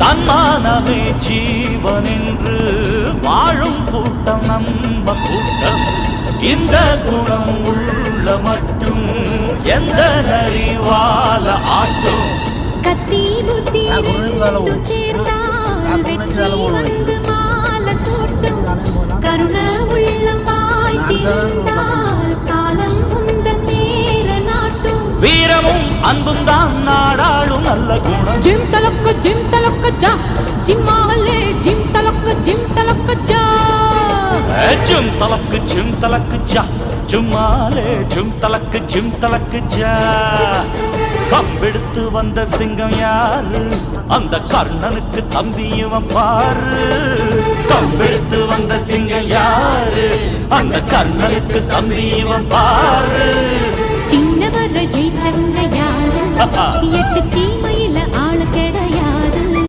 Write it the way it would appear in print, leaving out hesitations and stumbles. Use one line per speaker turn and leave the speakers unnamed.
தன்மானமே ஜீவன் என்று வாழும் கூட்டம் நம்ம கூட்டம். இந்த குணம் உள்ள மட்டும் எந்த நரிவால ஆட்டும்.
கத்தி புத்தி சேர்ந்தால் வெற்றி வந்து மாலை சூட்டும். கருண உள்ளம் வாய்த்திருந்தால் காலம் உந்தன் நேர நாட்டும்.
வீரமும் அன்பும் தான் நாடாளும் நல்ல குணம்.
ஜிம் தலக்கு ஜா ஜிம்மாவல்லே ஜிம் தலக்கு ஜா
ஜிம் தலக்கு ஜா ஜும்மாலே ஜிம் தலக்கு ஜா. கம்பெடுத்து வந்த சிங்கம் யாரு? அந்த கர்ணனுக்கு தம்பி இவன் பாரு. கம்பெடுத்து வந்த சிங்கம் யாரு? அந்த கர்ணனுக்கு தம்பி இவன் பாரு.
சின்னவர்கள் ஜெயிச்சவங்க யாரு? 8 சீமையில ஆளு கெட